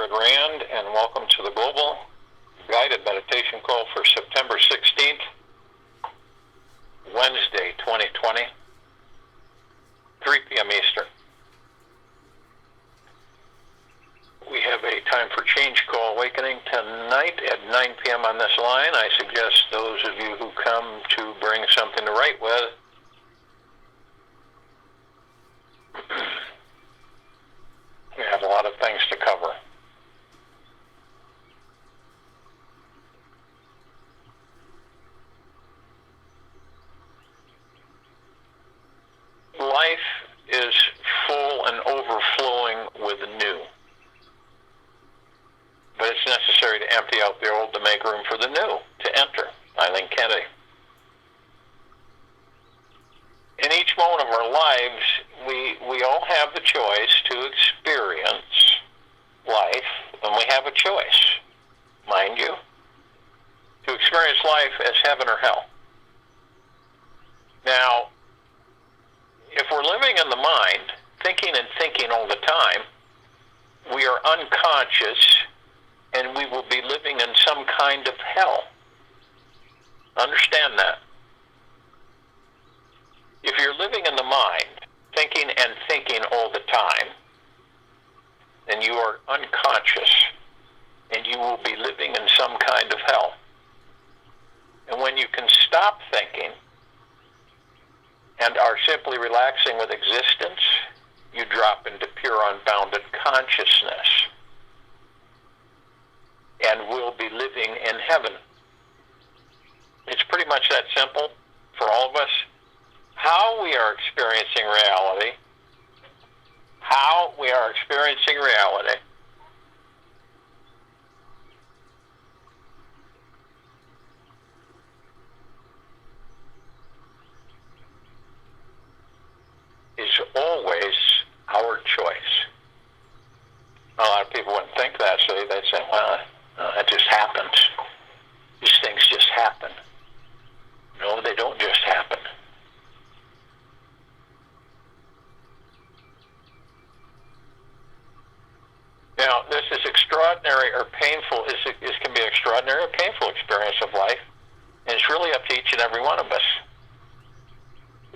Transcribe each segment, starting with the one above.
Jared Rand, and welcome to the Global Guided Meditation Call for September 16th, Wednesday, 2020, 3 p.m. Eastern. We have a Time for Change call awakening tonight at 9 p.m. on this line. I suggest those of you who come to bring something to write with we have a lot of things to cover. Life is full and overflowing with new. But it's necessary to empty out the old to make room for the new to enter. Eileen Kennedy. In each moment of our lives, we all have the choice to experience life, and we have a choice, mind you, to experience life as heaven or hell. Now, if we're living in the mind, thinking and thinking all the time, we are unconscious, and we will be living in some kind of hell. Understand that. If you're living in the mind, thinking and thinking all the time, then you are unconscious, and you will be living in some kind of hell. And when you can stop thinking and are simply relaxing with existence, you drop into pure unbounded consciousness and will be living in heaven. It's pretty much that simple for all of us. How we are experiencing reality, is always our choice. A lot of people wouldn't think that, so they'd say, well, that just happens. These things just happen. No, they don't just happen. Now, this is extraordinary or painful. This can be an extraordinary or painful experience of life, and it's really up to each and every one of us.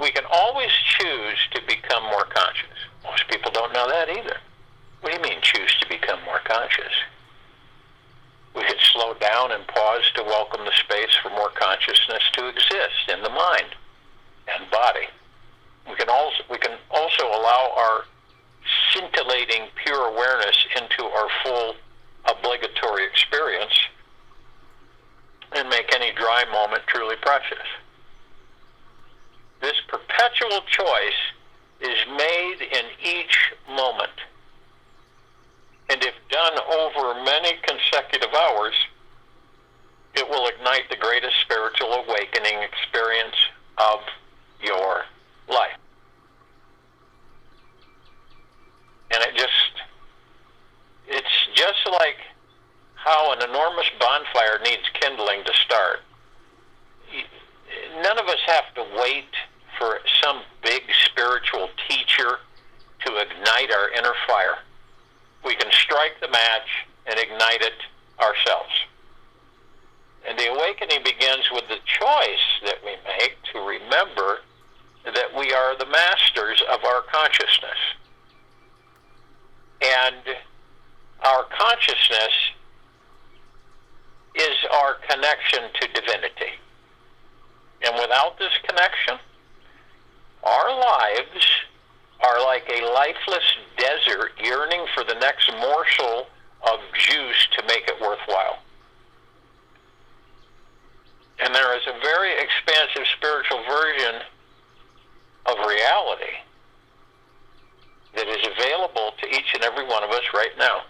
We can always choose to become more conscious. Most people don't know that either. What do you mean, choose to become more conscious? We could slow down and pause to welcome the space for more consciousness to exist in the mind and body. We can also allow our scintillating pure awareness into our full obligatory experience and make any dry moment truly precious. This perpetual choice is made in each moment, and if done over many consecutive hours, it will ignite the greatest spiritual awakening experience of your life. And it's just like how an enormous bonfire needs kindling to start. None of us have to wait for some big spiritual teacher to ignite our inner fire. We can strike the match and ignite it ourselves. And the awakening begins with the choice that we make to remember that we are the masters of our consciousness. And our consciousness is our connection to divinity. And without this connection, our lives are like a lifeless desert yearning for the next morsel of juice to make it worthwhile. And there is a very expansive spiritual version of reality that is available to each and every one of us right now.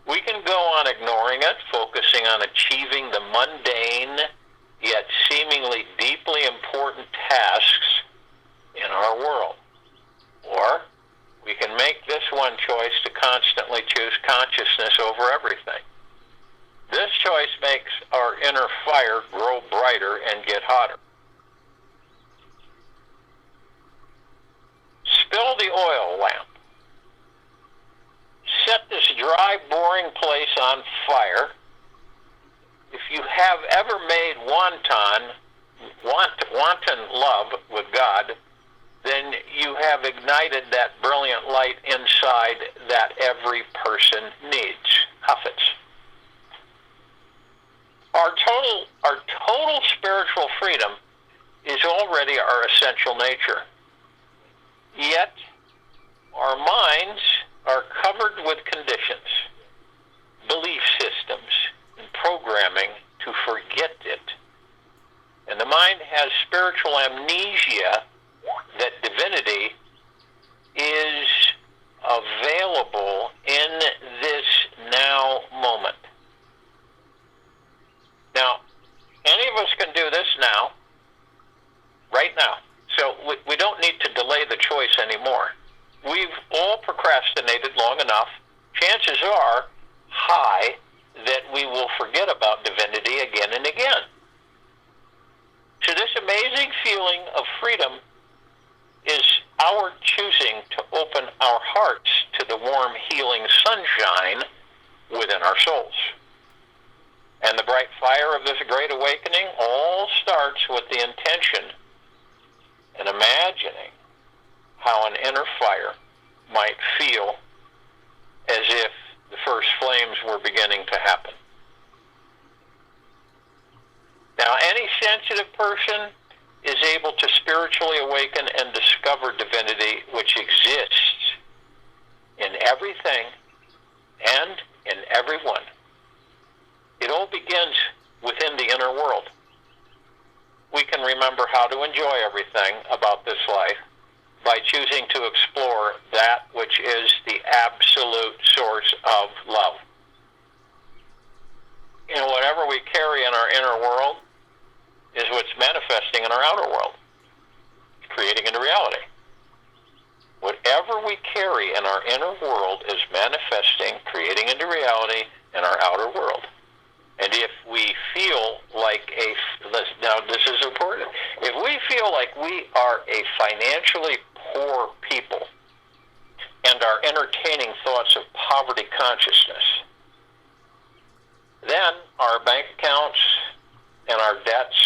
We can go on ignoring it, focusing on achieving the mundane yet seemingly deeply important tasks in our world. Or we can make this one choice to constantly choose consciousness over everything. This choice makes our inner fire grow brighter and get hotter. Spill the oil lamp. Set this dry on fire. If you have ever made wanton love with God, then you have ignited that brilliant light inside that every person needs. Huffits. Our total spiritual freedom is already our essential nature. Yet, our minds are covered with conditions, belief systems, and programming to forget it. And the mind has spiritual amnesia that divinity is available in this now moment. Now, any of us can do this now, right now. So we don't need to delay the choice anymore. We've all procrastinated long enough. Chances are high that we will forget about divinity again and again. So this amazing feeling of freedom is our choosing to open our hearts to the warm, healing sunshine within our souls. And the bright fire of this great awakening all starts with the intention and imagining how an inner fire might feel as if the first flames were beginning to happen. Now, any sensitive person is able to spiritually awaken and discover divinity which exists in everything and in everyone. It all begins within the inner world. We can remember how to enjoy everything about this life by choosing to explore that which is the absolute source of love. You know, whatever we carry in our inner world is what's manifesting in our outer world, creating into reality. Whatever we carry in our inner world is manifesting, creating into reality in our outer world. And if we feel like now this is important, if we feel like we are a financially poor people and are entertaining thoughts of poverty consciousness, then our bank accounts and our debts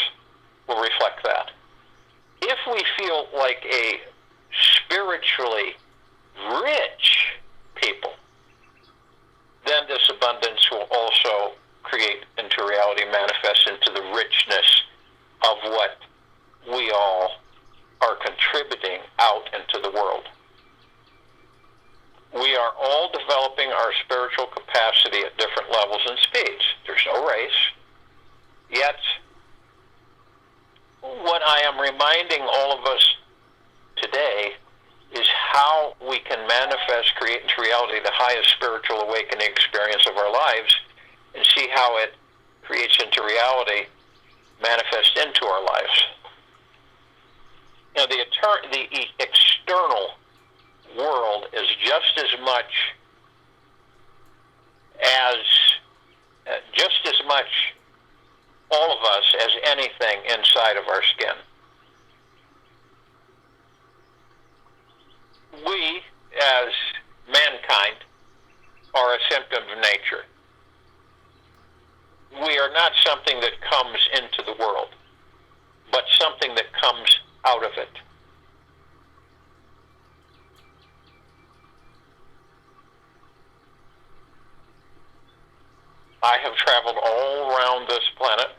will reflect that. If we feel like a spiritually rich people, then this abundance will also create into reality, manifest into the richness of what we all are contributing out into the world. We are all developing our spiritual capacity at different levels and speeds. There's no race. Yet, what I am reminding all of us today is how we can manifest, create into reality the highest spiritual awakening experience of our lives, and see how it creates into reality, manifests into our lives. You know, the external world is just as much all of us as anything inside of our skin. We, as mankind, are a symptom of nature. We are not something that comes into the world, but something that comes out of it. I have traveled all around this planet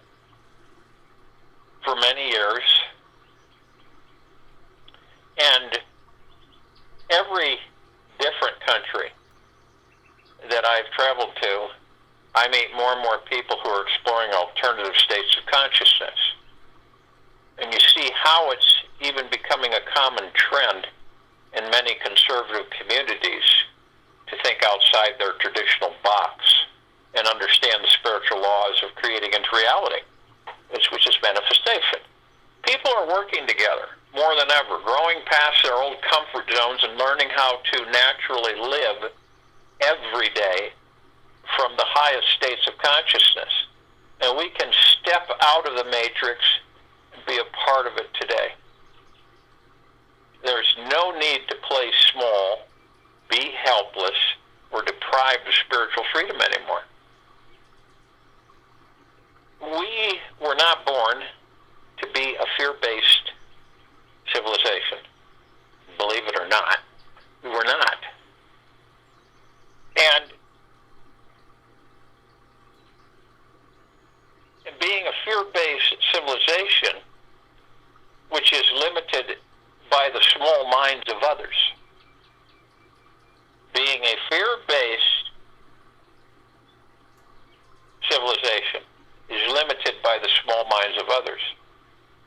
for many years, and every different country that I've traveled to, I meet more and more people who are exploring alternative states of consciousness. And you see how it's even becoming a common trend in many conservative communities to think outside their traditional box and understand the spiritual laws of creating into reality, which is manifestation. People are working together more than ever, growing past their old comfort zones and learning how to naturally live every day from the highest states of consciousness. And we can step out of the matrix and be a part of it today. There's no need to play small, be helpless, or deprived of spiritual freedom anymore. fear-based civilization. Believe it or not, we were not. And being a fear-based civilization, which is limited by the small minds of others, being a fear-based civilization is limited by the small minds of others.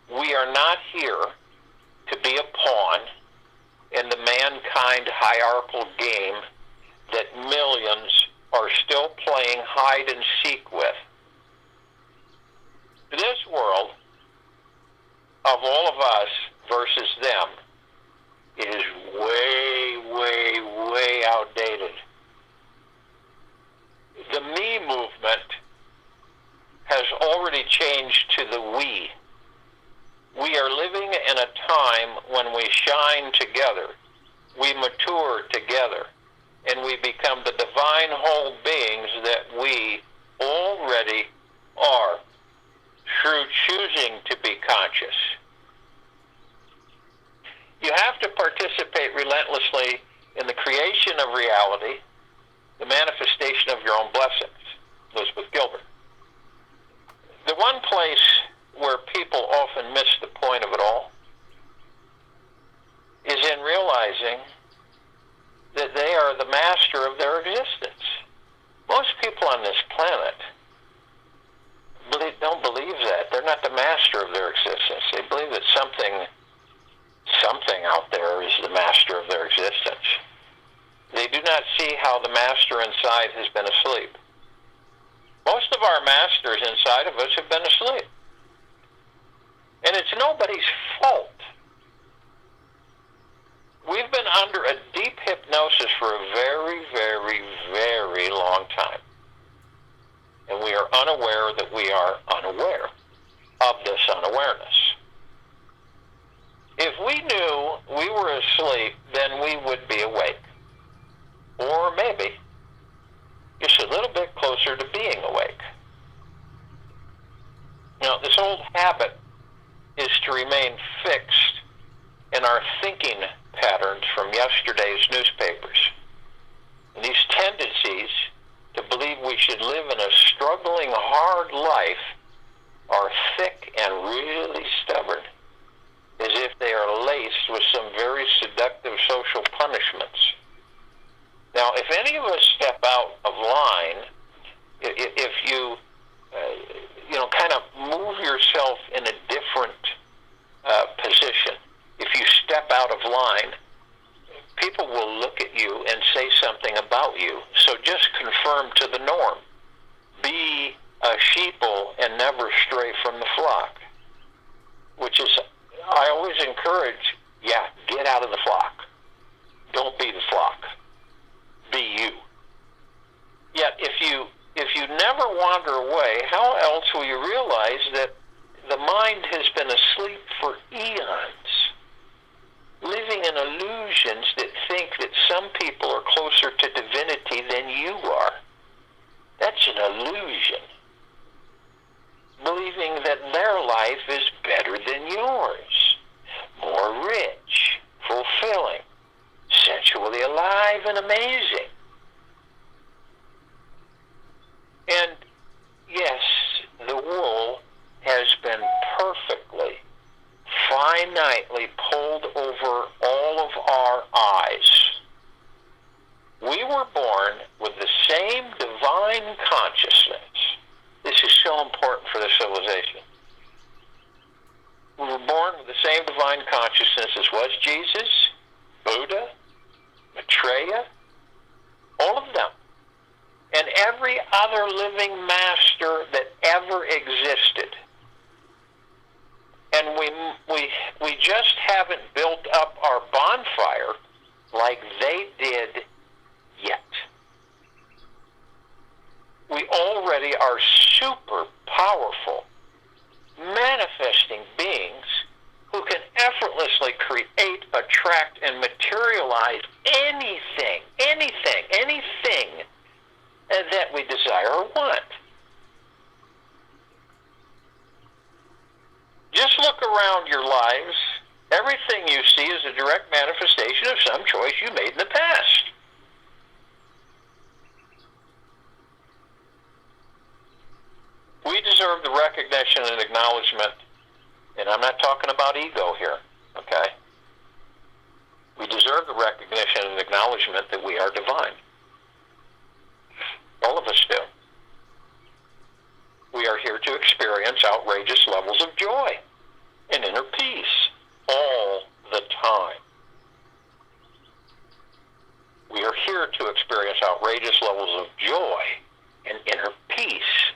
We are not here to be a pawn in the mankind hierarchical game that millions are still playing hide and seek with. This world of all of us versus them is way, way, way outdated. The me movement has already changed to the we. We are living in a time when we shine together, we mature together, and we become the divine whole beings that we already are through choosing to be conscious. You have to participate relentlessly in the creation of reality, the manifestation of your own blessings. Elizabeth Gilbert. The one place where people often miss the point of it all is in realizing that they are the master of their existence. Most people on this planet don't believe that. They're not the master of their existence. They believe that something out there is the master of their existence. They do not see how the master inside has been asleep. Most of our masters inside of us have been asleep. And it's nobody's fault. We've been under a deep hypnosis for a very, very, very long time. And we are unaware that we are unaware of this unawareness. If we knew we were asleep, then we would be awake. Or maybe just a little bit closer to being awake. Now, this old habit is to remain fixed in our thinking patterns from yesterday's newspapers. And these tendencies to believe we should live in a struggling, hard life are thick and really stubborn, as if they are laced with some very seductive social punishments. Now, if any of us step out of line, if you, kind of move yourself in a different position, if you step out of line, people will look at you and say something about you. So just conform to the norm. Be a sheeple and never stray from the flock. Which is, I always encourage, get out of the flock. Don't be the flock. Be you. Yet if you never wander away, how else will you realize that the mind has been asleep for eons, living in illusions that think that some people are closer to divinity than you are? That's an illusion. Believing that their life is better than yours, more rich, fulfilling, sensually alive and amazing. And yes, the wool has been perfectly, finitely pulled over all of our eyes. We were born with the same divine consciousness. This is so important for the civilization. We were born with the same divine consciousness as was Jesus, Buddha, Maitreya, all of them, and every other living master that ever existed. And we just haven't built up our bonfire like they did yet. We already are super powerful, manifesting beings who can effortlessly create, attract, and materialize anything that we desire or want. Just look around your lives, everything you see is a direct manifestation of some choice you made in the past. We deserve the recognition and acknowledgement, and I'm not talking about ego here, okay? We deserve the recognition and acknowledgement that we are divine. All of us do. We are here to experience outrageous levels of joy and inner peace all the time. We are here to experience outrageous levels of joy and inner peace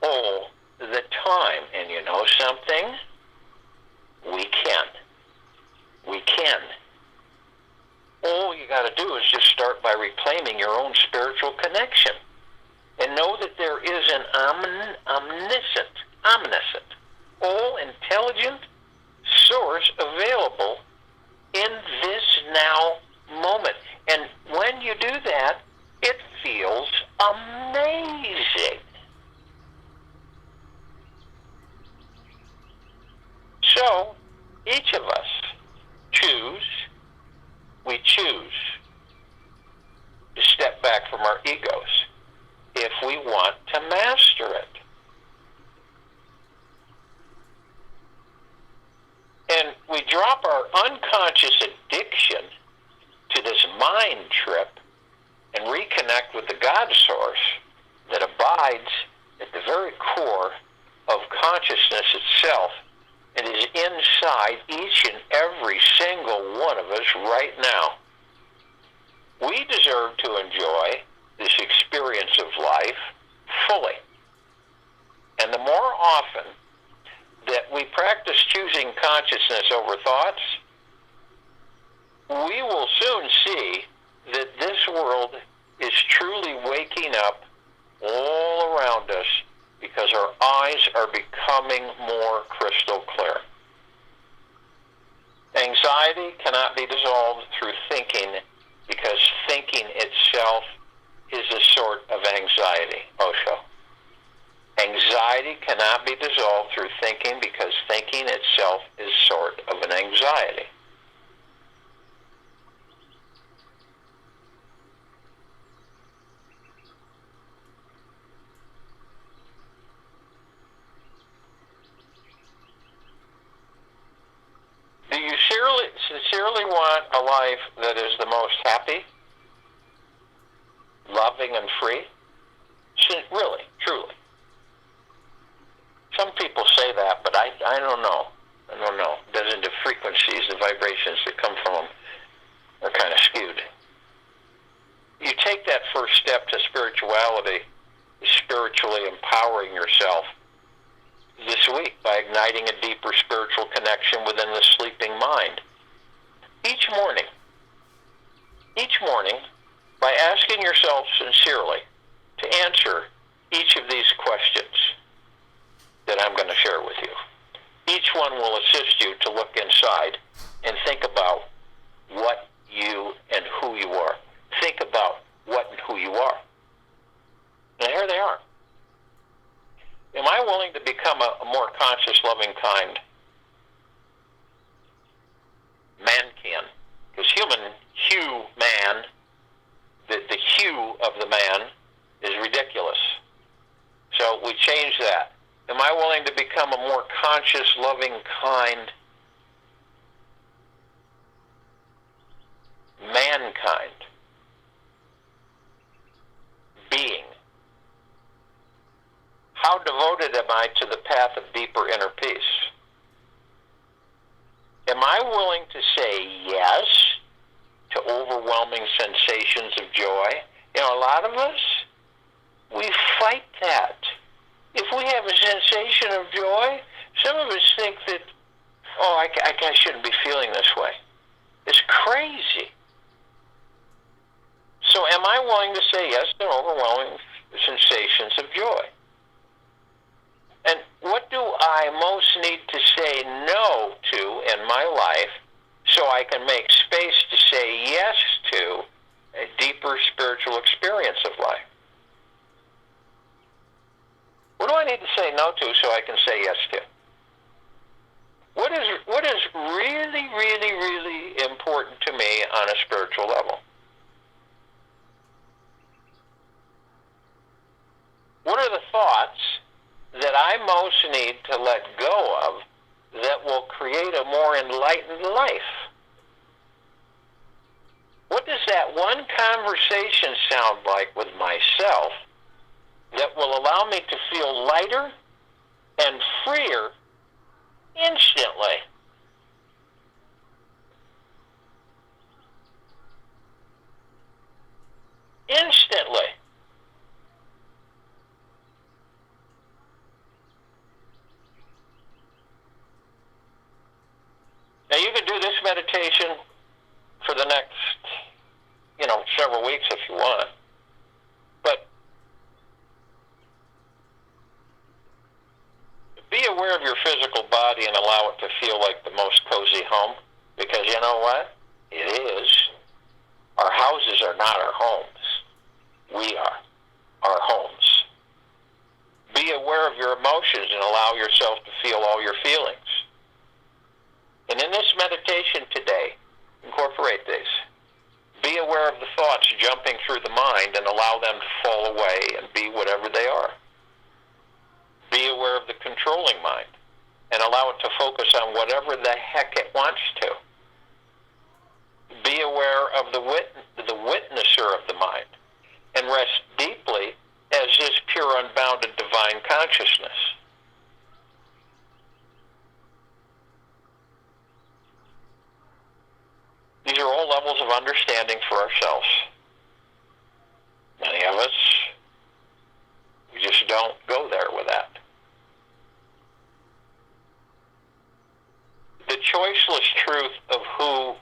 all the time. And you know something? We can. We can. All you got to do is just start by reclaiming your own spiritual connection. And know that there is an omniscient, all-intelligent source available in this now moment. And when you do that, it feels amazing. So, each of us we choose to step back from our egos if we want to master it. And we drop our unconscious addiction to this mind trip and reconnect with the God source that abides at the very core of consciousness itself. It is inside each and every single one of us right now. We deserve to enjoy this experience of life fully. And the more often that we practice choosing consciousness over thoughts, we will soon see that this world is truly waking up all around us because our eyes are becoming more crystal clear. Anxiety cannot be dissolved through thinking because thinking itself is a sort of anxiety. Osho. Anxiety cannot be dissolved through thinking because thinking itself is sort of an anxiety. Do you sincerely want a life that is the most happy, loving, and free? Really, truly. Some people say that, but I don't know. I don't know. The frequencies, the vibrations that come from them are kind of skewed. You take that first step to spirituality, spiritually empowering yourself this week by igniting a deeper spiritual connection within the sleeping mind. Each morning, by asking yourself sincerely to answer each of these questions that I'm going to share with you. Each one will assist you to look inside and think about what you and who you are. Think about what and who you are. And here they are. Am I willing to become a more conscious, loving, kind man can? Because man, the hue of the man is ridiculous. So we change that. Am I willing to become a more conscious, loving, kind mankind being? How devoted am I to the path of deeper inner peace? Am I willing to say yes to overwhelming sensations of joy? You know, a lot of us, we fight that. If we have a sensation of joy, some of us think that, oh, I shouldn't be feeling this way. It's crazy. So am I willing to say yes to overwhelming sensations of joy? And what do I most need to say no to in my life so I can make space to say yes to a deeper spiritual experience of life? What do I need to say no to so I can say yes to? a spiritual level. What are the thoughts that I most need to let go of that will create a more enlightened life? What does that one conversation sound like with myself that will allow me to feel lighter and freer instantly? Instantly. Now you can do this meditation for the next, several weeks if you want. But be aware of your physical body and allow it to feel like the most cozy home. Because you know what? It is. Our houses are not our homes. We are our homes. Be aware of your emotions and allow yourself to feel all your feelings. And in this meditation today, incorporate these. Be aware of the thoughts jumping through the mind and allow them to fall away and be whatever they are. Be aware of the controlling mind and allow it to focus on whatever the heck it wants to. Be aware of the witnesser of the mind and rest deeply as this pure, unbounded divine consciousness. These are all levels of understanding for ourselves. Many of us, we just don't go there with that. The choiceless truth of who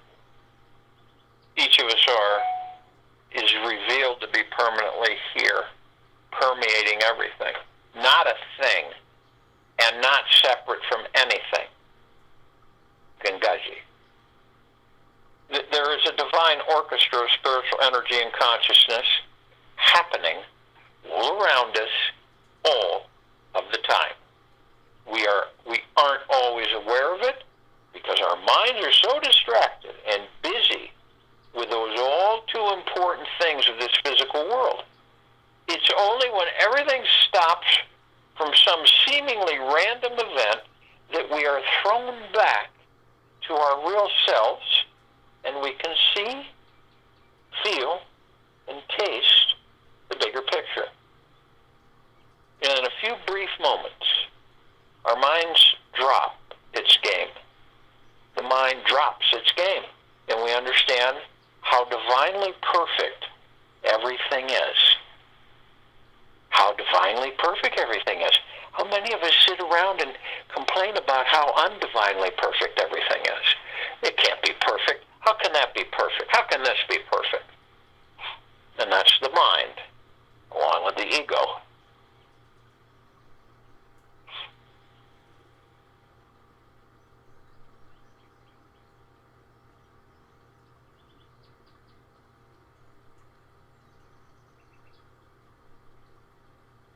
each of us are is revealed to be permanently here, permeating everything. Not a thing, and not separate from anything. Gangaji. There is a divine orchestra of spiritual energy and consciousness happening all around us all of the time. We aren't always aware of it because our minds are so distracted and busy with those all too important things of this physical world. It's only when everything stops from some seemingly random event that we are thrown back to our real selves and we can see, feel, and taste the bigger picture. And in a few brief moments, our minds drop its game. The mind drops its game, and we understand how divinely perfect everything is. How divinely perfect everything is. How many of us sit around and complain about how undivinely perfect everything is? It can't be perfect. How can that be perfect? How can this be perfect? And that's the mind, along with the ego.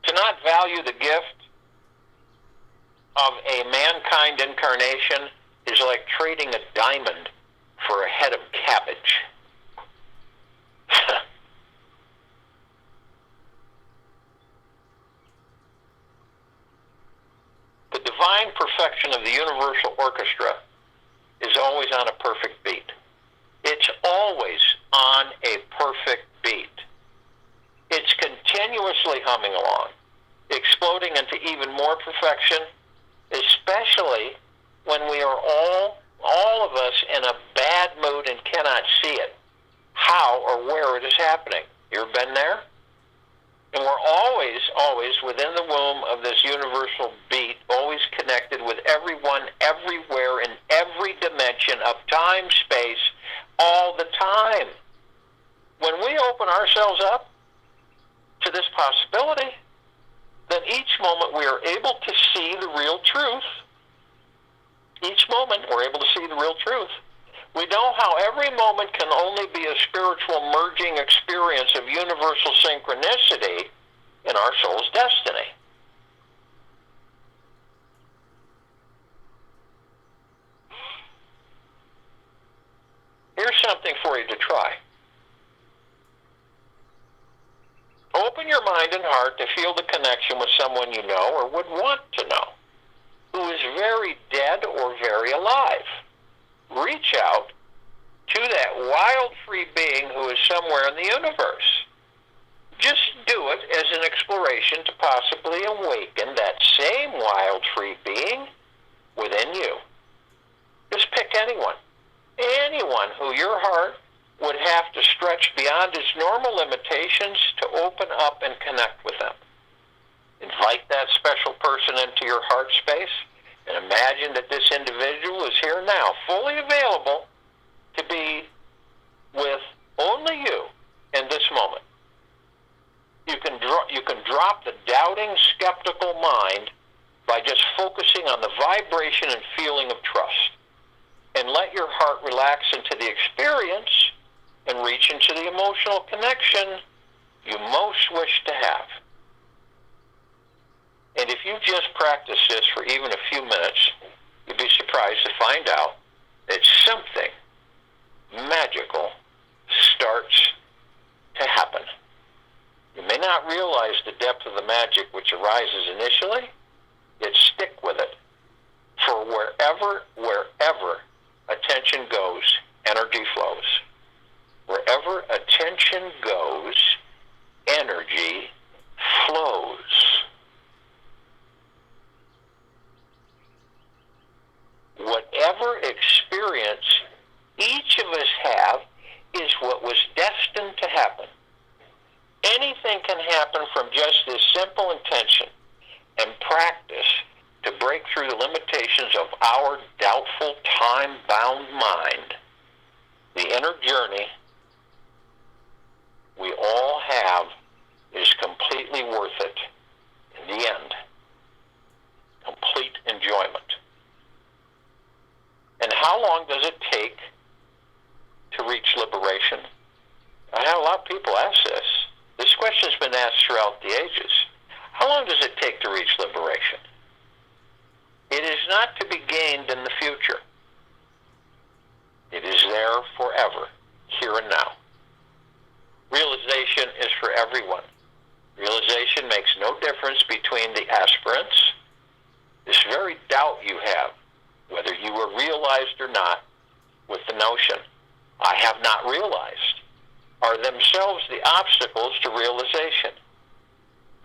To not value the gift of a mankind incarnation is like trading a diamond for a head of cabbage. The divine perfection of the universal orchestra is always on a perfect beat. It's always on a perfect beat. It's continuously humming along, exploding into even more perfection, especially when we are all of us in a bad mood and cannot see it, how or where it is happening. You ever been there? And we're always within the womb of this universal beat, always connected with everyone, everywhere, in every dimension of time, space, all the time. When we open ourselves up to this possibility, then each moment we are able to see the real truth. Each moment we're able to see the real truth. We know how every moment can only be a spiritual merging experience of universal synchronicity in our soul's destiny. Here's something for you to try. feel the connection with someone you know or would want to know, who is very dead or very alive. Reach out to that wild free being who is somewhere in the universe. Just do it as an exploration to possibly awaken that same wild free being within you. Just pick anyone who your heart would have to stretch beyond its normal limitations to open up and connect with them. Invite that special person into your heart space and imagine that this individual is here now, fully available to be with only you in this moment. You can drop the doubting, skeptical mind by just focusing on the vibration and feeling of trust. And let your heart relax into the experience and reach into the emotional connection you most wish to have. And if you just practice this for even a few minutes, you'd be surprised to find out that something magical starts to happen. You may not realize the depth of the magic which arises initially, yet stick with it. For wherever attention goes, energy flows. Wherever attention goes, energy flows. Whatever experience each of us have is what was destined to happen. Anything can happen from just this simple intention and practice to break through the limitations of our doubtful, time-bound mind. The inner journey we all have is completely worth it in the end. Complete enjoyment. And how long does it take to reach liberation? I have a lot of people ask this. This question's been asked throughout the ages. How long does it take to reach liberation? It is not to be gained in the future. It is there forever, here and now. Realization is for everyone. Realization makes no difference between the aspirants. This very doubt you have, whether you were realized or not, with the notion, I have not realized, are themselves the obstacles to realization.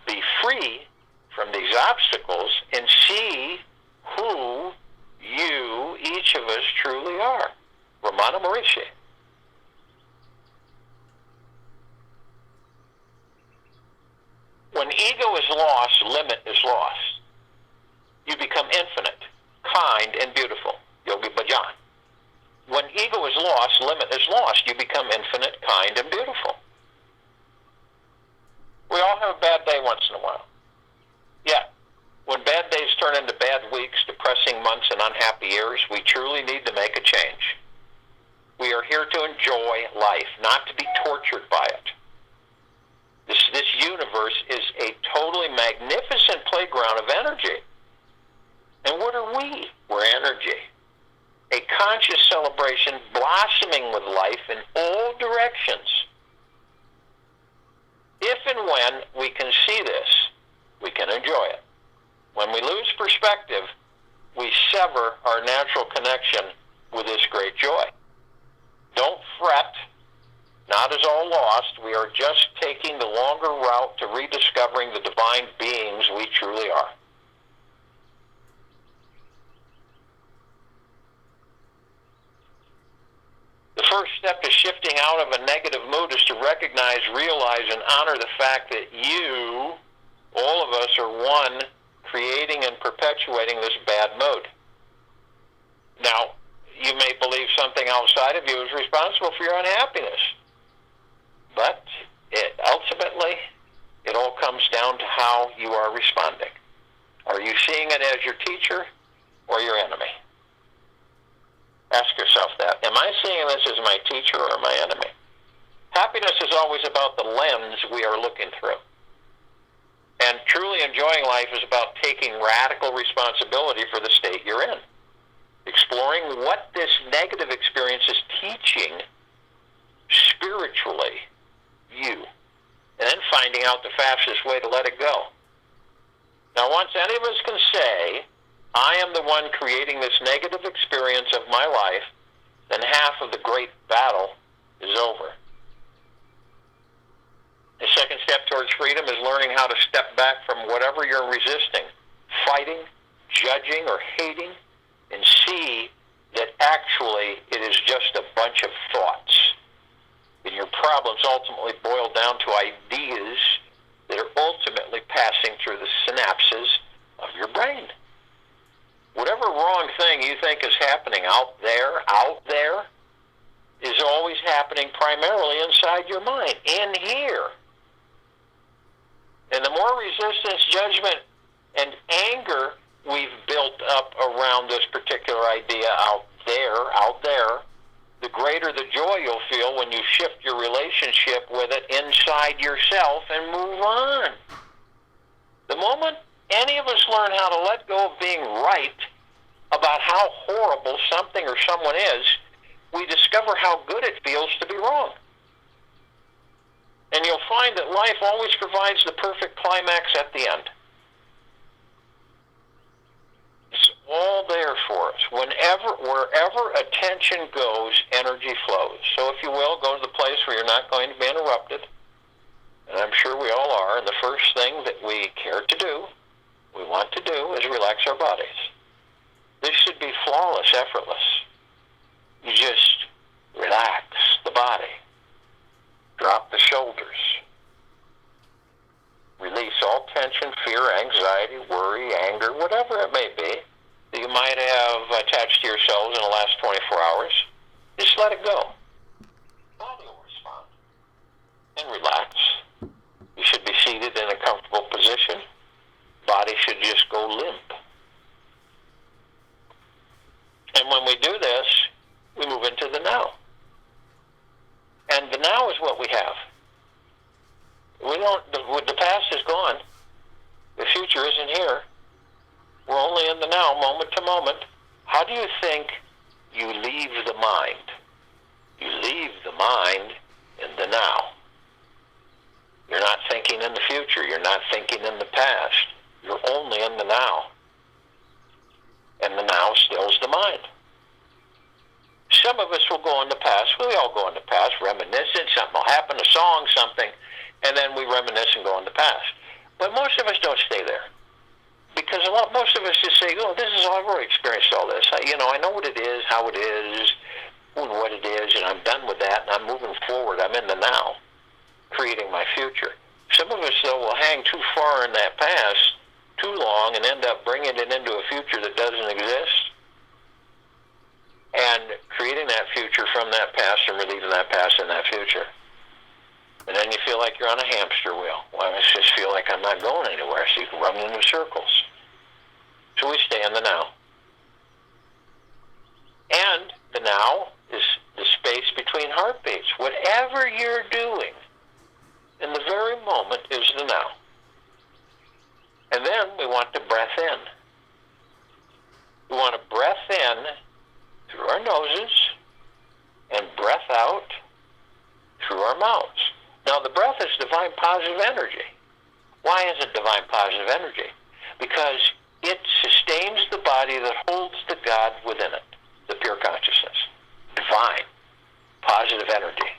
Be free from these obstacles and see who you, each of us, truly are. Ramana Maharishi. When ego is lost, limit is lost. You become infinite, kind, and beautiful. Yogi Bhajan. When ego is lost, limit is lost. You become infinite, kind, and beautiful. We all have a bad day once in a while. Yeah. When bad days turn into bad weeks, depressing months, and unhappy years, we truly need to make a change. We are here to enjoy life, not to be tortured by it. This universe is a totally magnificent playground of energy. And what are we? We're energy. A conscious celebration blossoming with life in all directions. If and when we can see this, we can enjoy it. When we lose perspective, we sever our natural connection with this great joy. Don't fret. Not as all lost. We are just taking the longer route to rediscovering the divine beings we truly are. The first step to shifting out of a negative mood is to recognize, realize, and honor the fact that you, all of us, are one creating and perpetuating this bad mood. Now, you may believe something outside of you is responsible for your unhappiness. But ultimately, it all comes down to how you are responding. Are you seeing it as your teacher or your enemy? Ask yourself that. Am I seeing this as my teacher or my enemy? Happiness is always about the lens we are looking through. And truly enjoying life is about taking radical responsibility for the state you're in. Exploring what this negative experience is teaching spiritually you and then finding out the fastest way to let it go. Now, once any of us can say, I am the one creating this negative experience of my life, then half of the great battle is over. The second step towards freedom is learning how to step back from whatever you're resisting, fighting, judging, or hating, and see that actually it is just a bunch of thoughts. And your problems ultimately boil down to ideas that are ultimately passing through the synapses of your brain. Whatever wrong thing you think is happening out there, is always happening primarily inside your mind, in here. And the more resistance, judgment, and anger we've built up around this particular idea out there, the greater the joy you'll feel when you shift your relationship with it inside yourself and move on. The moment any of us learn how to let go of being right about how horrible something or someone is, we discover how good it feels to be wrong. And you'll find that life always provides the perfect climax at the end. It's all there for us. Wherever attention goes, energy flows. So if you will, go to the place where you're not going to be interrupted. And I'm sure we all are. And the first thing that we care to do, we want to do, is relax our bodies. This should be flawless, effortless. You just relax the body. Drop the shoulders. Release all tension, fear, anxiety, worry, anger, whatever it may be that you might have attached to yourselves in the last 24 hours. Just let it go. Body will respond. And relax. You should be seated in a comfortable position. Body should just go limp. And when we do this, we move into the now. And the now is what we have. The past is gone. The future isn't here. We're only in the now, moment to moment. How do you think you leave the mind? You leave the mind in the now. You're not thinking in the future. You're not thinking in the past. You're only in the now. And the now stills the mind. Some of us will go in the past. We all go in the past, reminiscent. Something will happen, a song, something, and then we reminisce and go in the past. But most of us don't stay there. Because most of us just say, oh, this is all, I've already experienced all this. I know what it is, how it is, and what it is, and I'm done with that, and I'm moving forward. I'm in the now, creating my future. Some of us, though, will hang too far in that past too long and end up bringing it into a future that doesn't exist, and creating that future from that past and relieving that past in that future. And then you feel like you're on a hamster wheel. Well, I just feel like I'm not going anywhere, so you can run into circles. So we stay in the now. And the now is the space between heartbeats. Whatever you're doing in the very moment is the now. And then we want to breath in. We want to breath in through our noses and breath out through our mouths. Now, the breath is divine positive energy. Why is it divine positive energy? Because it sustains the body that holds the God within it, the pure consciousness. Divine positive energy.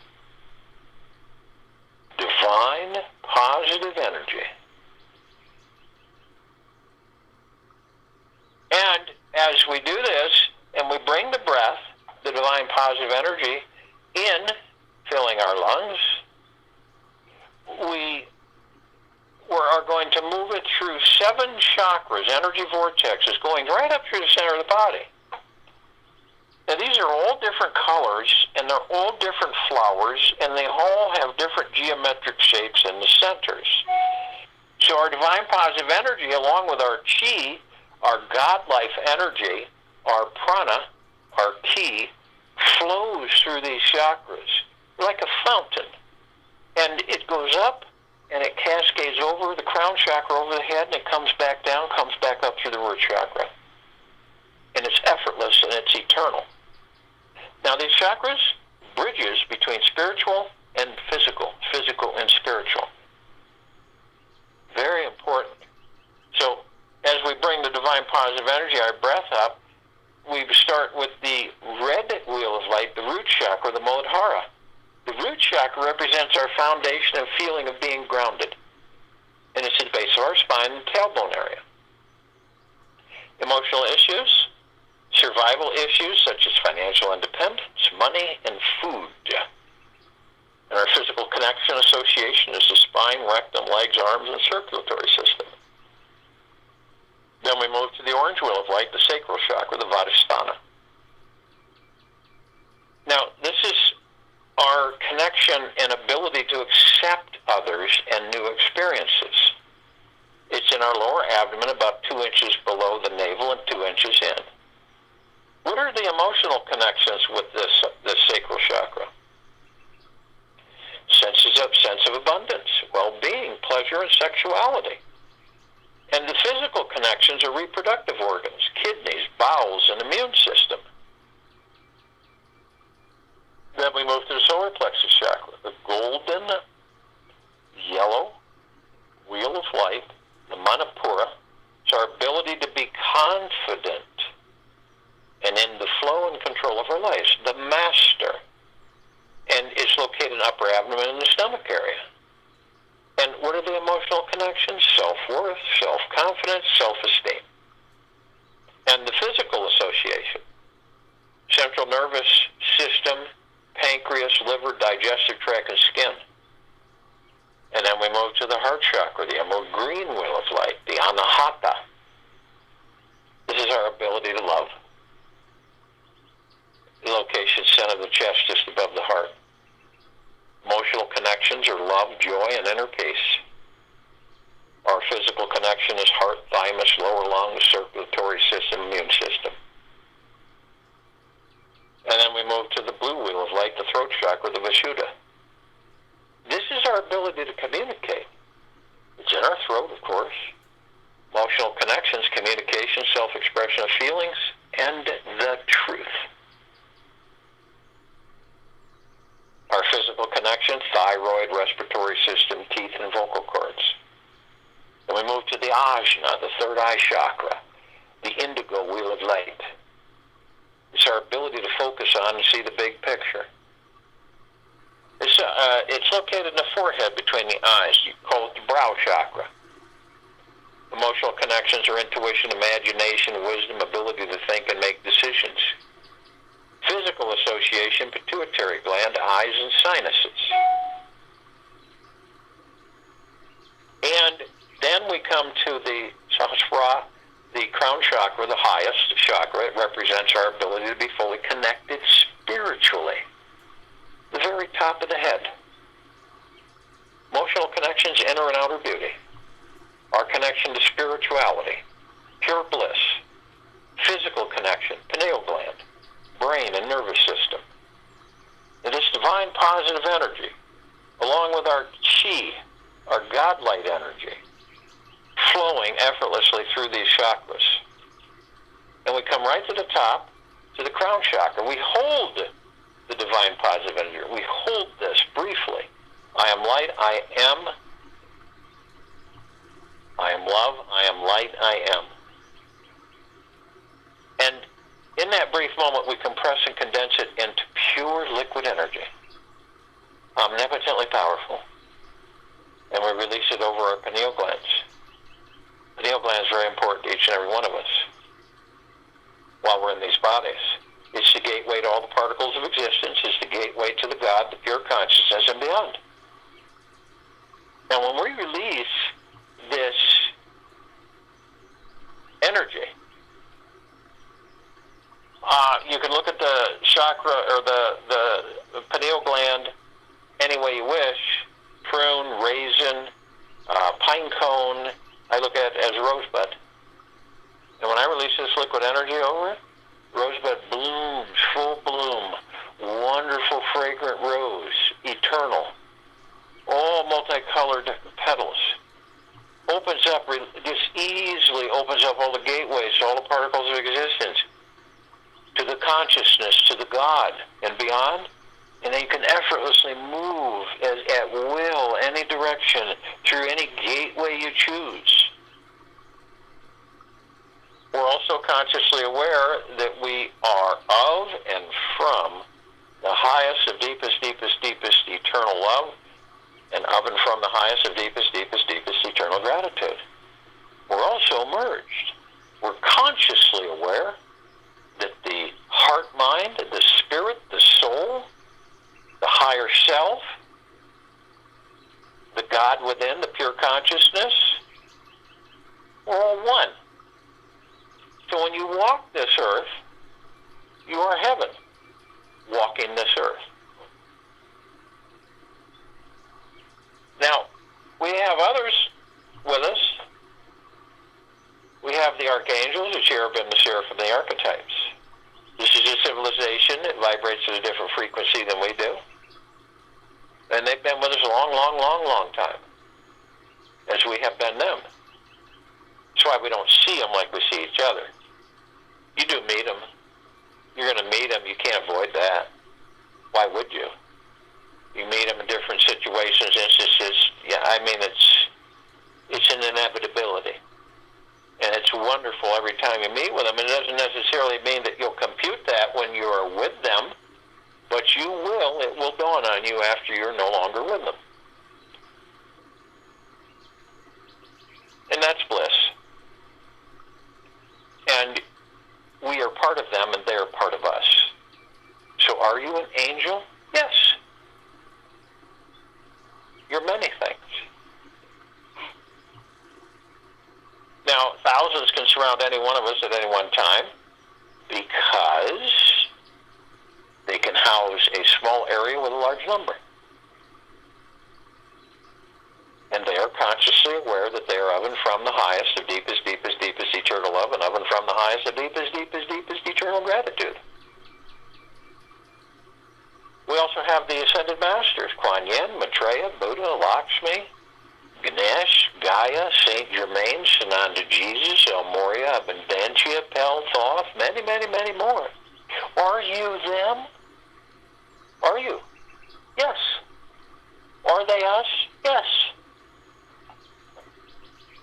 Divine positive energy. And as we do this, and we bring the breath, the divine positive energy, in, filling our lungs, we are going to move it through 7 chakras, energy vortexes, going right up through the center of the body. Now, these are all different colors, and they're all different flowers, and they all have different geometric shapes in the centers. So our divine positive energy, along with our chi, our God-life energy, our prana, our ki, flows through these chakras like a fountain. And it goes up, and it cascades over the crown chakra, over the head, and it comes back down, comes back up through the root chakra. And it's effortless, and it's eternal. Now, these chakras, bridges between spiritual and physical and spiritual. Very important. So as we bring the divine positive energy, our breath up, we start with the red wheel of light, the root chakra, the Muladhara. The root chakra represents our foundation and feeling of being grounded. And it's at the base of our spine and tailbone area. Emotional issues, survival issues such as financial independence, money, and food. And our physical connection association is the spine, rectum, legs, arms, and circulatory system. Then we move to the orange wheel of light, the sacral chakra, the Vadhisthana. Now, this is our connection and ability to accept others and new experiences. It's in our lower abdomen, about 2 inches below the navel and 2 inches in. What are the emotional connections with this sacral chakra? Sense of abundance, well-being, pleasure, and sexuality. And the physical connections are reproductive organs, kidneys, bowels, and immune system. Then we move to the solar plexus chakra, the golden yellow wheel of light, the Manipura. It's our ability to be confident and in the flow and control of our lives, the master. And it's located in the upper abdomen and the stomach area. And what are the emotional connections? Self-worth, self-confidence, self-esteem. And the physical association, central nervous system, pancreas, liver, digestive tract, and skin. And then we move to the heart chakra, the emerald green wheel of light, the Anahata. This is our ability to love. The location center of the chest, just above the heart. Emotional connections are love, joy, and inner peace. Our physical connection is heart, thymus, lower lungs, circulatory system, immune system. And then we move to the blue wheel of light, the throat chakra, the Vishuddha. This is our ability to communicate. It's in our throat, of course. Emotional connections, communication, self-expression of feelings, and the truth. Our physical connection, thyroid, respiratory system, teeth, and vocal cords. Then we move to the Ajna, the third eye chakra, the indigo wheel of light. It's our ability to focus on and see the big picture. It's located in the forehead between the eyes. You call it the brow chakra. Emotional connections are intuition, imagination, wisdom, ability to think and make decisions. Physical association, pituitary gland, eyes, and sinuses. And then we come to the Sahasrara, the crown chakra, the highest chakra. It represents our ability to be fully connected spiritually. The very top of the head. Emotional connections, inner and outer beauty. Our connection to spirituality, pure bliss. Physical connection, pineal gland, brain and nervous system. And this divine positive energy, along with our chi, our God-light energy, flowing effortlessly through these chakras. And we come right to the top, to the crown chakra. We hold the divine positive energy. We hold this briefly. I am light, I am. I am love, I am light, I am. And in that brief moment, we compress and condense it into pure liquid energy, omnipotently powerful. And we release it over our pineal glands. Pineal gland is very important to each and every one of us while we're in these bodies. It's the gateway to all the particles of existence. It's the gateway to the God, the pure consciousness, and beyond. Now, when we release this energy, you can look at the chakra or the pineal gland any way you wish. Prune, raisin, pine cone. I look at it as a rosebud. And when I release this liquid energy over it, rosebud blooms, full bloom, wonderful fragrant rose, eternal, all multicolored petals. Opens up, just easily opens up all the gateways to all the particles of existence, to the consciousness, to the God, and beyond. And then you can effortlessly move at will, any direction, through any gateway you choose. We're also consciously aware that we are of and from the highest of deepest, deepest, deepest eternal love, and of and from the highest of deepest, deepest, deepest eternal gratitude. We're also merged. We're consciously aware that the heart, mind, the spirit, the soul, the higher self, the God within, the pure consciousness, we're all one. So when you walk this earth, you are heaven walking this earth. Now, we have others with us. We have the archangels, the cherubim, the seraphim, the archetypes. This is a civilization that vibrates at a different frequency than we do. And they've been with us a long, long, long, long time, as we have been them. That's why we don't see them like we see each other. You do meet them. You're going to meet them. You can't avoid that. Why would you? You meet them in different situations, instances. Yeah, I mean, it's an inevitability. And it's wonderful every time you meet with them. It doesn't necessarily mean that you'll compute that when you are with them, but you will. It will dawn on you after you're no longer with them. And that's bliss. And we are part of them, and they are part of us. So are you an angel? Yes. You're many things. Now, thousands can surround any one of us at any one time because they can house a small area with a large number. And they are consciously aware that they are of and from the highest of deepest, deepest, deepest eternal love, and of and from the highest of deepest, deepest, deepest eternal gratitude. We also have the Ascended Masters, Kuan Yin, Maitreya, Buddha, Lakshmi, Ganesh, Gaia, Saint Germain, Sananda Jesus, El Moria, Abundantia, Pel, Thoth, many, many, many more. Are you them? Are you? Yes. Are they us? Yes.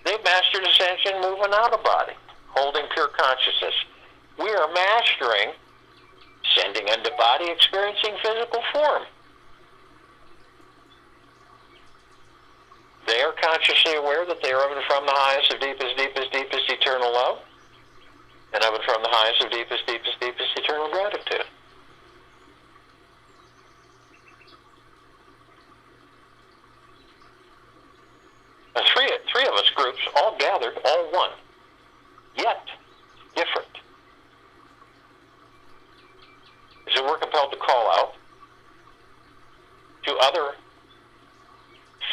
They've mastered ascension, moving out of body, holding pure consciousness. We are mastering sending into body, experiencing physical form. They are consciously aware that they are of and from the highest of deepest, deepest, deepest eternal love, and of and from the highest of deepest, deepest, deepest eternal gratitude. Now, three of us groups, all gathered, all one, yet different. So we're compelled to call out to other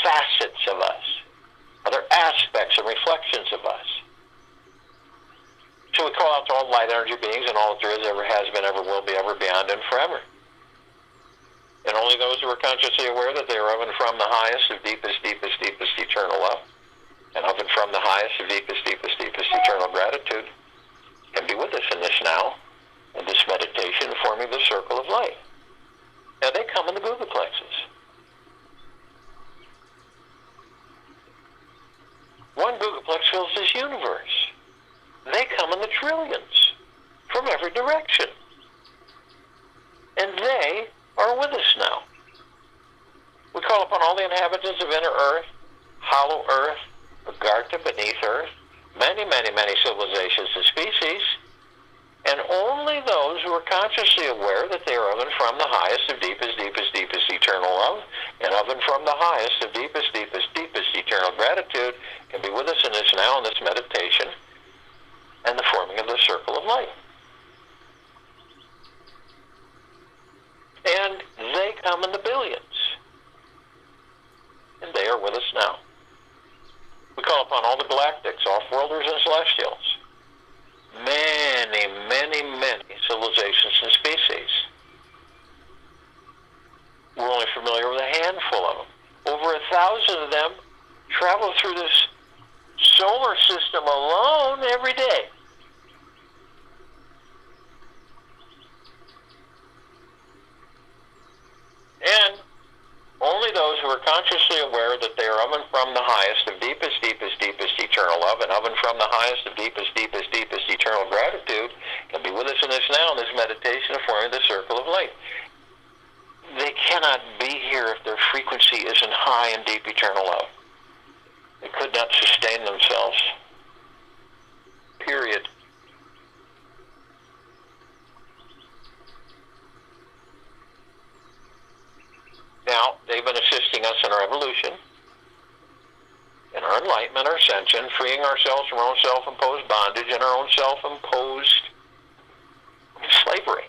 facets of us, other aspects and reflections of us. So we call out to all light energy beings and all that there is, ever has been, ever will be, ever beyond, and forever. And only those who are consciously aware that they are of and from the highest of deepest, deepest, deepest eternal love, and of and from the highest of deepest, deepest, deepest eternal gratitude can be with us in this now, in this meditation, forming the circle of light. Now they come in the Google Plexus. One Googleplex fills this universe. They come in the trillions from every direction. And they are with us now. We call upon all the inhabitants of inner earth, hollow earth, Agartha, beneath earth, many, many, many civilizations and species, and only those who are consciously aware that they are of and from the highest of deepest, deepest, deepest eternal love, and of and from the highest of deepest, deepest, deepest eternal gratitude can be with us in this now, in this meditation, and the forming of the circle of light. And they come in the billions. And they are with us now. We call upon all the galactics, off-worlders and celestials. Many, many, many civilizations and species. We're only familiar with a handful of them. Over 1,000 of them travel through this solar system alone every day. consciously aware that they are of and from the highest of deepest, deepest, deepest eternal love, and of and from the highest of deepest, deepest, deepest eternal gratitude, can be with us in this now, in this meditation of forming the circle of light. They cannot be here if their frequency isn't high and deep eternal love. They could not sustain themselves. Period. Now, they've been assisting us in our evolution, in our enlightenment, our ascension, freeing ourselves from our own self-imposed bondage and our own self-imposed slavery.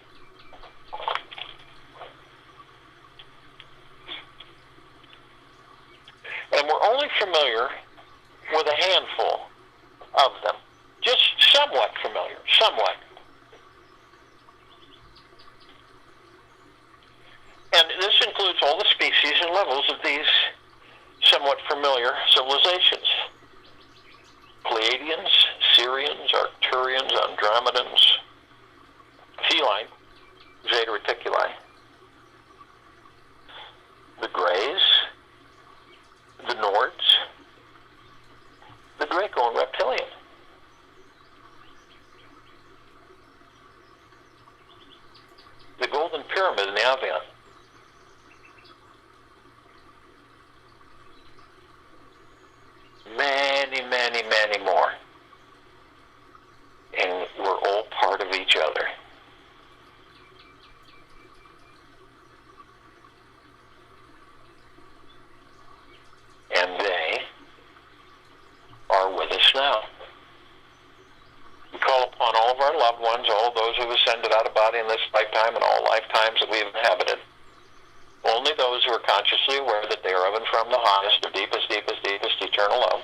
And we're only familiar with a handful of them. Just somewhat familiar, somewhat. And this includes all the species and levels of these somewhat familiar civilizations. Pleiadians, Sirians, Arcturians, Andromedans, feline, Zeta Reticuli, the Greys, the Nords, the Draco and Reptilian. The Golden Pyramid in the Avian. Many, many, many more. And we're all part of each other. And they are with us now. We call upon all of our loved ones, all of those who have ascended out of body in this lifetime and all lifetimes that we have inhabited. Only those who are consciously aware that they are of and from the highest of deepest, deepest, deepest eternal love,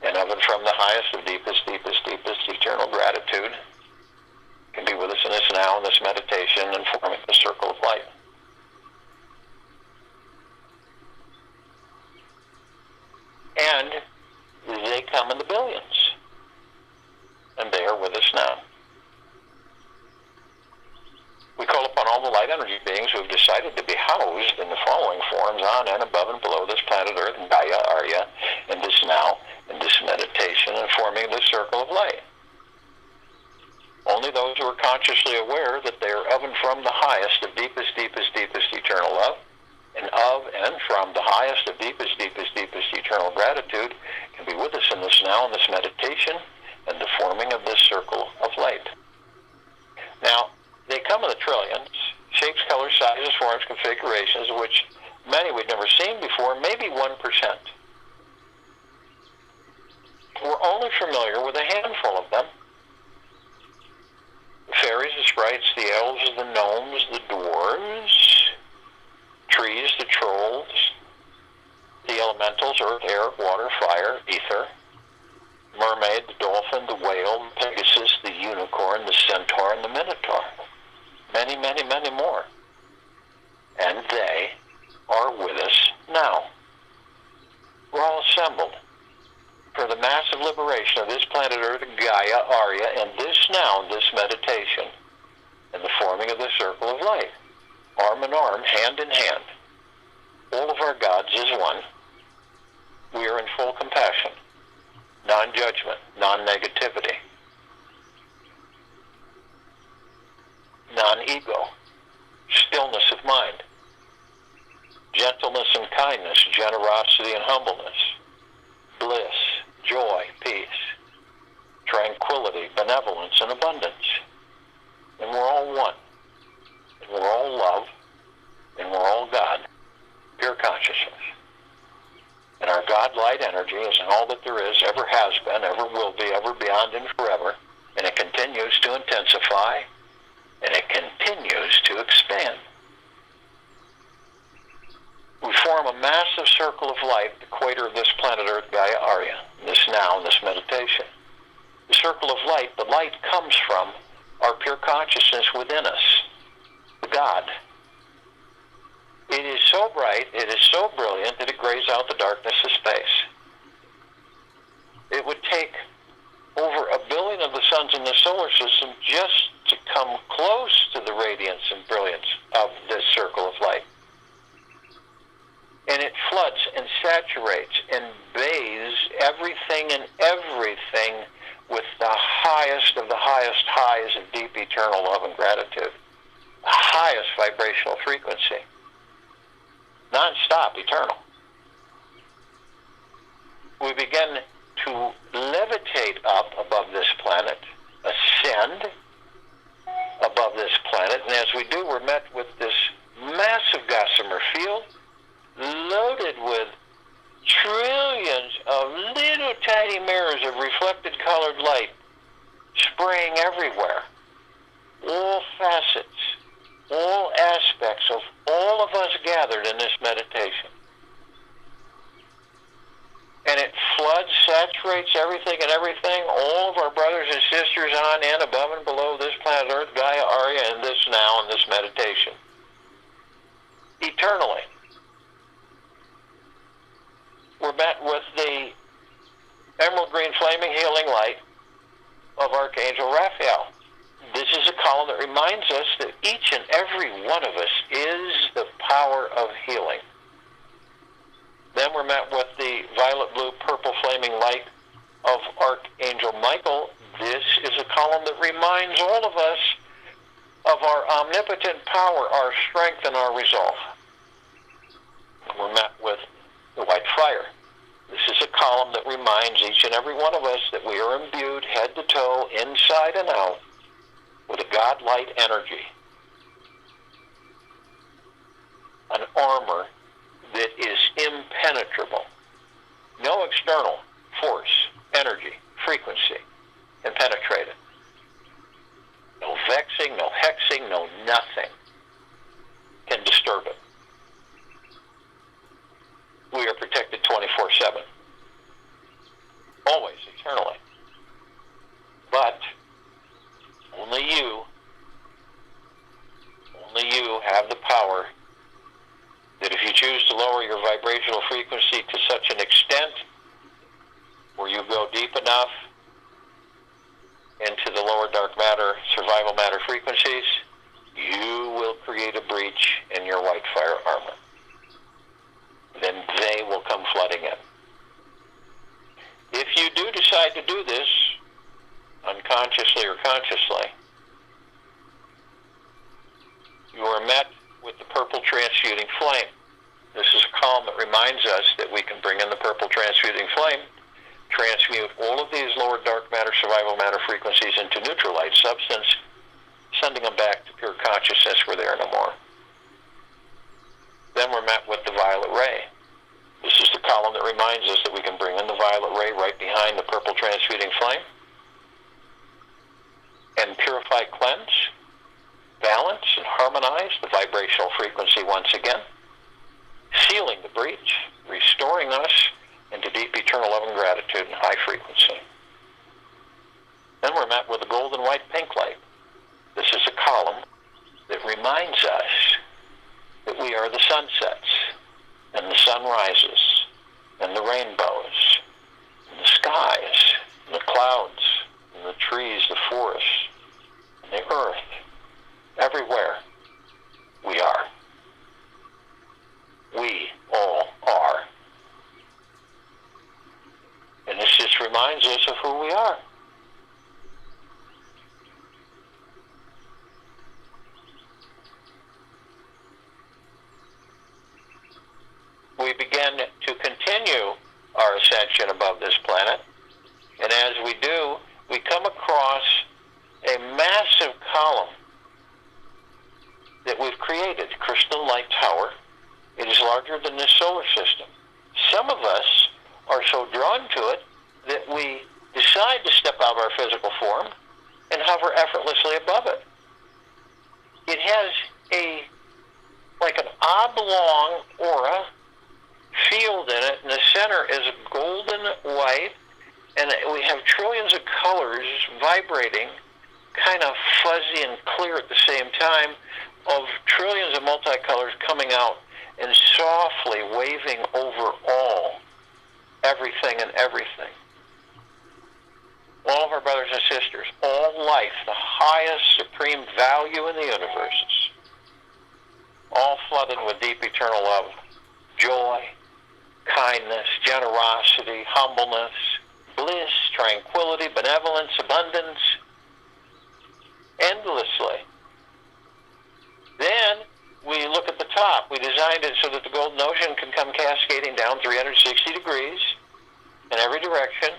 and of and from the highest of deepest, deepest, deepest eternal gratitude, can be with us in this now, in this meditation, and forming the circle of light. And they come in the billions. And they are with us now. We call upon all the light energy beings who have decided to be housed in the following forms on and above and below this planet Earth, Gaia, Arya, in this now, in this meditation, and forming this circle of light. Only those who are consciously aware that they are of and from the highest of deepest, deepest, deepest eternal love, and of and from the highest of deepest, deepest, deepest eternal gratitude, can be with us in this now, in this meditation, and the forming of this circle of light. Now, they come in the trillions, shapes, colors, sizes, forms, configurations, which many we've never seen before, maybe 1%. We're only familiar with a handful of them. The fairies, the sprites, the elves, the gnomes, the dwarves, trees, the trolls, the elementals, earth, air, water, fire, ether, mermaid, the dolphin, the whale, the Pegasus, the unicorn, the centaur, and the minotaur. Many, many, many more. And they are with us now. We're all assembled for the massive liberation of this planet Earth, Gaia, Arya, and this now, this meditation, and the forming of the circle of light. Arm in arm, hand in hand. All of our gods is one. We are in full compassion, non-judgment, non-negativity, non-ego, stillness of mind, gentleness and kindness, generosity and humbleness, bliss, joy, peace, tranquility, benevolence, and abundance. And we're all one. And we're all love. And we're all God. Pure consciousness. And our God-light energy is all that there is, ever has been, ever will be, ever beyond and forever. And it continues to intensify. And it continues to expand. We form a massive circle of light, the equator of this planet Earth, Gaia, Arya, this now, in this meditation. The circle of light, the light comes from our pure consciousness within us, the God. It is so bright, it is so brilliant that it grays out the darkness of space. It would take over 1 billion of the suns in the solar system just to come close to the radiance and brilliance of this circle of light. And it floods and saturates and bathes everything and everything with the highest of the highest highs of deep eternal love and gratitude. The highest vibrational frequency. Non-stop, eternal. We begin to levitate up above this planet, ascend above this planet, and as we do, we're met with this massive gossamer field loaded with trillions of little tiny mirrors of reflected colored light spraying everywhere. All facets, all aspects of all of us gathered in this meditation. And it floods, saturates everything and everything, all of our brothers and sisters on and above and below this planet Earth, Gaia, Arya, and this now in this meditation. Eternally. We're met with the emerald green flaming healing light of Archangel Raphael. This is a column that reminds us that each and every one of us is the power of healing. Then we're met with the violet, blue, purple flaming light of Archangel Michael. This is a column that reminds all of us of our omnipotent power, our strength, and our resolve. And we're met with the white fire. This is a column that reminds each and every one of us that we are imbued head to toe, inside and out, with a God-light energy. An armor that is impenetrable. No external force, energy, frequency can penetrate it. No vexing, no hexing, no nothing can disturb it. We are protected 24/7. Always, eternally. But only you have the power that if you choose to lower your vibrational frequency to such an extent where you go deep enough into the lower dark matter, survival matter frequencies, you will create a breach in your white fire armor. Then they will come flooding in. If you do decide to do this, unconsciously or consciously, you are met with the purple transmuting flame. This is a column that reminds us that we can bring in the purple transmuting flame, transmute all of these lower dark matter, survival matter frequencies into neutral light substance, sending them back to pure consciousness where they are no more. Then we're met with the violet ray. This is the column that reminds us that we can bring in the violet ray right behind the purple transmuting flame and purify, cleanse, balance, and harmonize the vibrational frequency once again, sealing the breach, restoring us into deep eternal love and gratitude and high frequency. Then we're met with the golden white pink light. This is a column that reminds us that we are the sunsets and the sunrises and the rainbows and the skies and the clouds and the trees, the forests, and the earth. Everywhere we are. We all are. And this just reminds us of who we are. We begin to continue our ascension above this planet. And as we do, we come across a massive column that we've created, Crystal Light Tower. It is larger than this solar system. Some of us are so drawn to it that we decide to step out of our physical form and hover effortlessly above it. It has like an oblong aura field in it, and the center is golden white, and we have trillions of colors vibrating, kind of fuzzy and clear at the same time, of trillions of multicolors coming out and softly waving over everything and everything. All of our brothers and sisters, all life, the highest supreme value in the universe, all flooded with deep eternal love, joy, kindness, kindness, generosity, humbleness, bliss, tranquility, benevolence, abundance, endlessly. Then we look at the top. We designed it so that the golden ocean can come cascading down 360 degrees in every direction,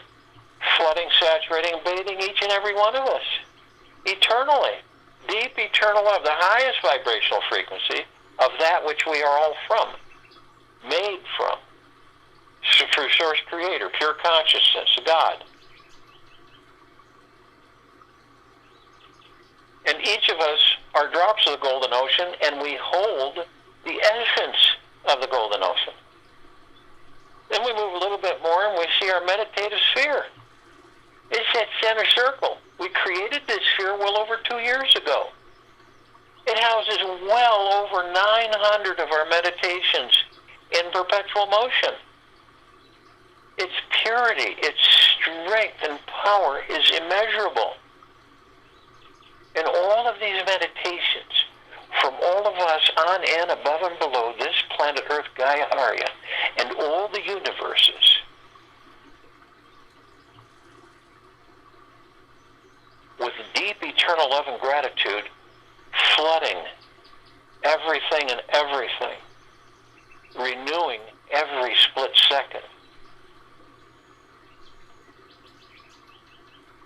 flooding, saturating, bathing each and every one of us eternally. Deep eternal love, the highest vibrational frequency of that which we are all from, made from, through Source Creator, pure consciousness, God. And each of us are drops of the golden ocean, and we hold the essence of the golden ocean. Then we move a little bit more, and we see our meditative sphere. It's that center circle. We created this sphere well over 2 years ago. It houses well over 900 of our meditations in perpetual motion. Its purity, its strength and power is immeasurable. And all of these meditations, from all of us on and above and below this planet Earth, Gaia Arya, and all the universes, with deep eternal love and gratitude, flooding everything and everything, renewing every split second.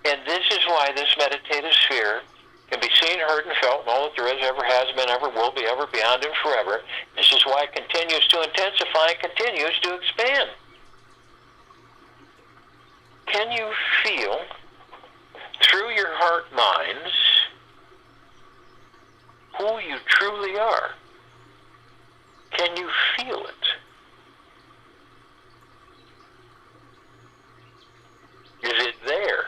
And this is why this meditative sphere can be seen, heard, and felt, and all that there is, ever has been, ever will be, ever, beyond, and forever. This is why it continues to intensify and continues to expand. Can you feel, through your heart minds, who you truly are? Can you feel it? Is it there?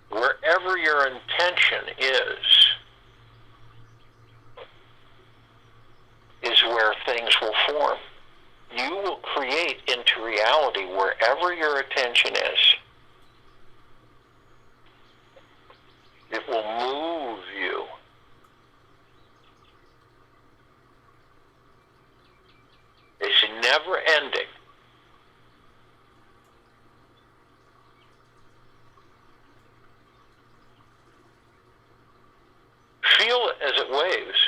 Wherever your intention is where things will form. You will create into reality wherever your attention is. It will move you. It's never ending. Feel it as it waves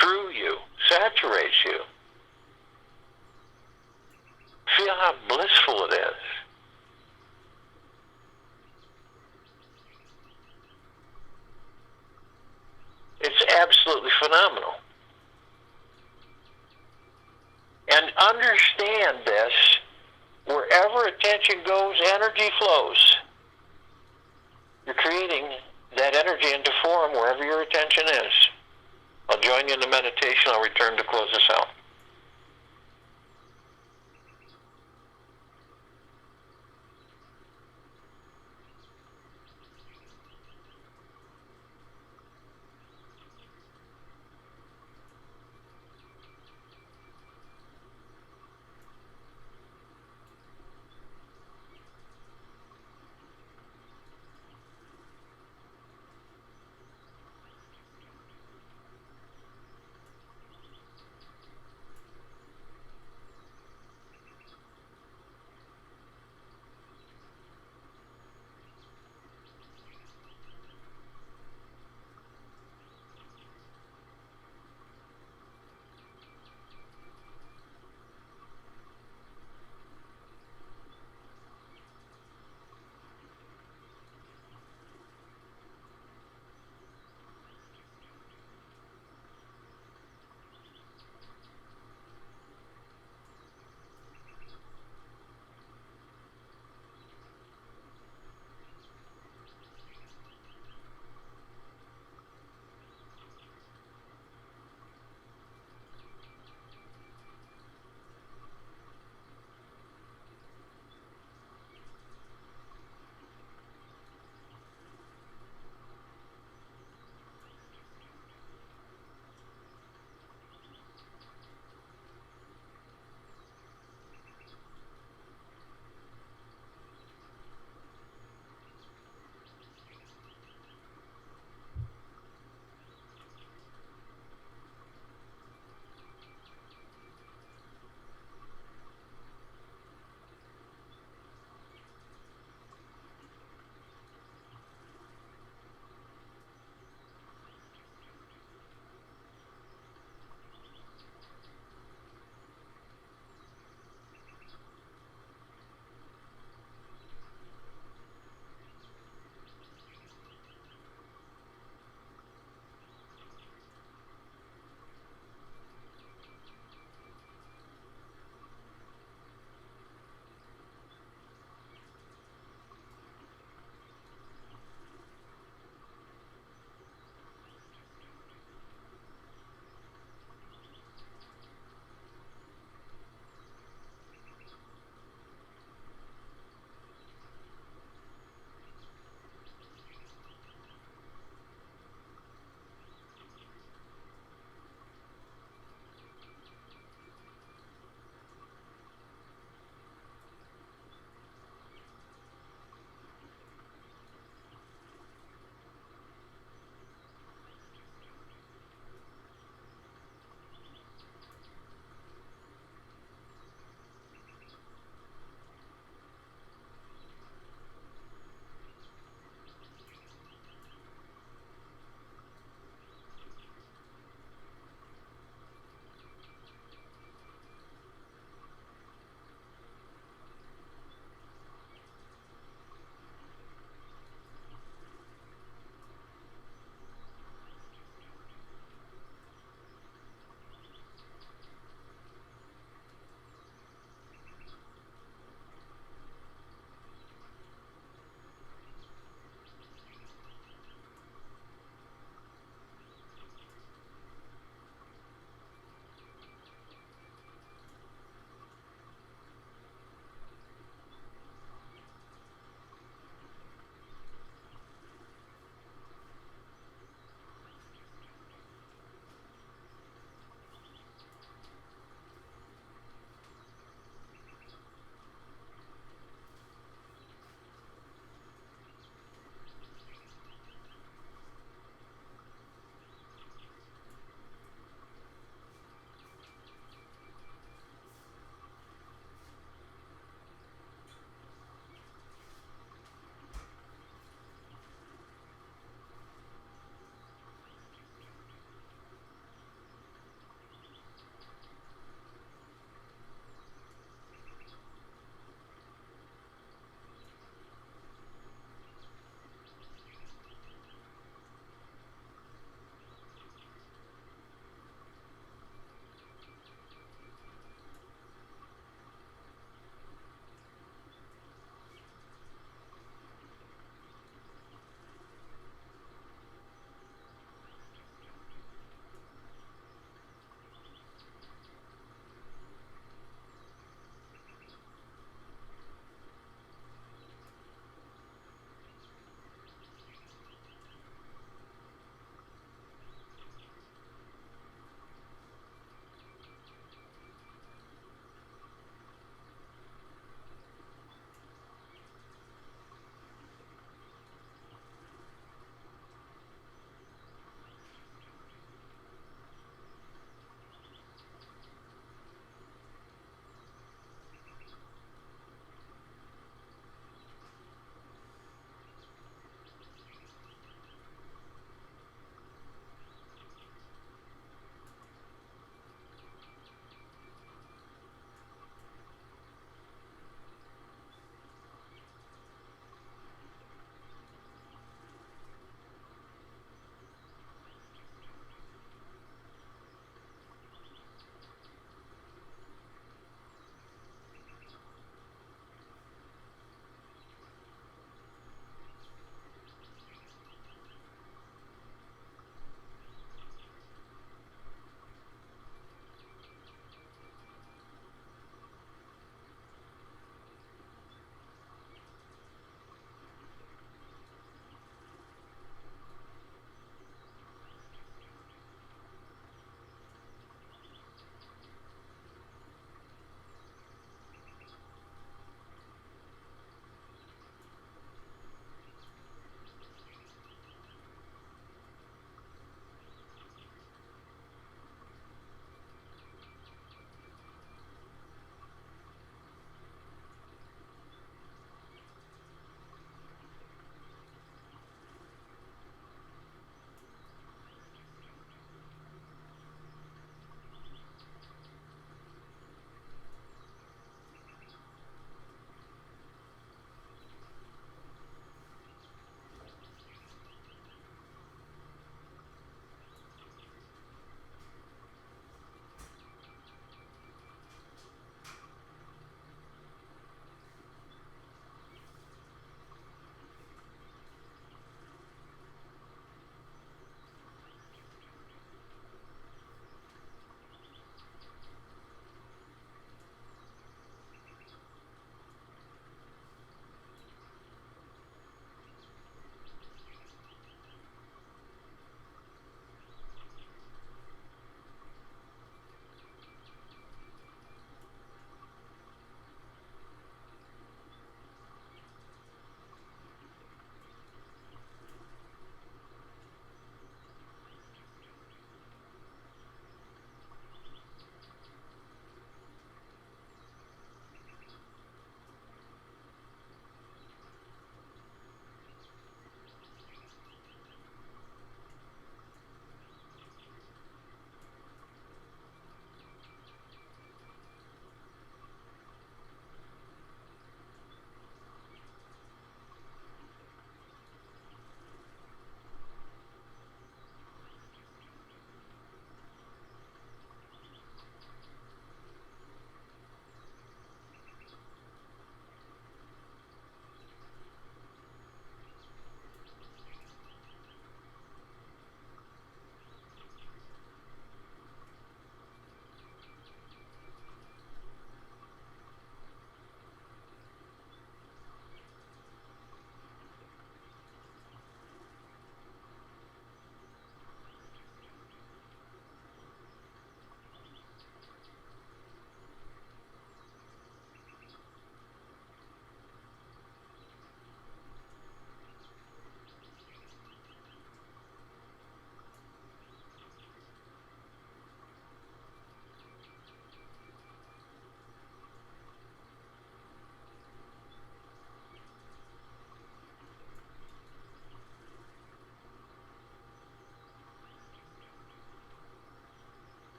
through you, saturates you. Feel how blissful it is. It's absolutely phenomenal. And understand this, wherever attention goes, energy flows. You're creating that energy into form wherever your attention is. I'll join you in the meditation. I'll return to close this out.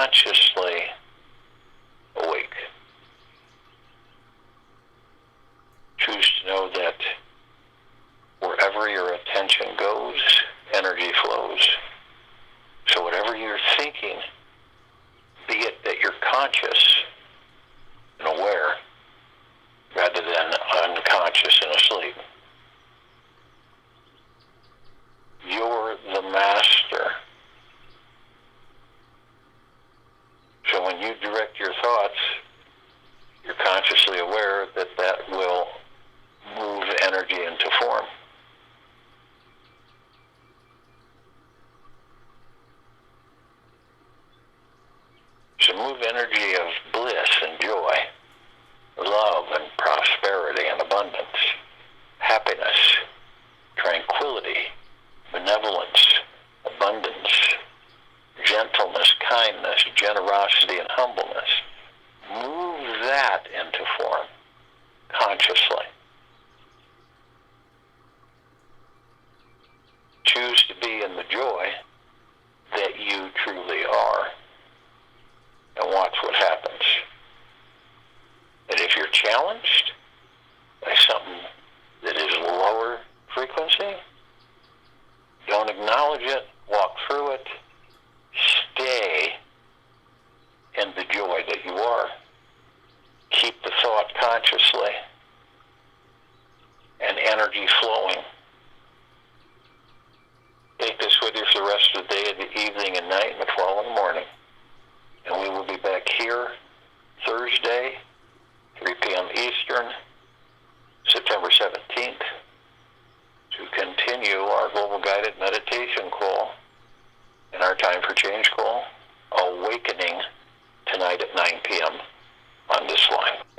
consciously awake. Choose to know that wherever your attention goes, energy flows. So whatever you're thinking, be it that you're conscious and aware rather than unconscious and asleep. You're the master. So when you direct your thoughts, you're consciously aware that that will move energy into form. So move energy of bliss and joy, love and prosperity and abundance, happiness, tranquility, benevolence, abundance, gentleness, kindness, generosity, and humbleness. Move that into form consciously. Choose to be in the joy that you truly are, and watch what happens. And if you're challenged by something that is lower frequency, don't acknowledge it, walk through it, stay in the joy that you are. Keep the thought consciously and energy flowing. Take this with you for the rest of the day, the evening and night, and the following morning. And we will be back here Thursday, 3 p.m. Eastern, September 17th, to continue our Global Guided Meditation call and our Time for Change call, Awakening, tonight at 9 p.m. on this line.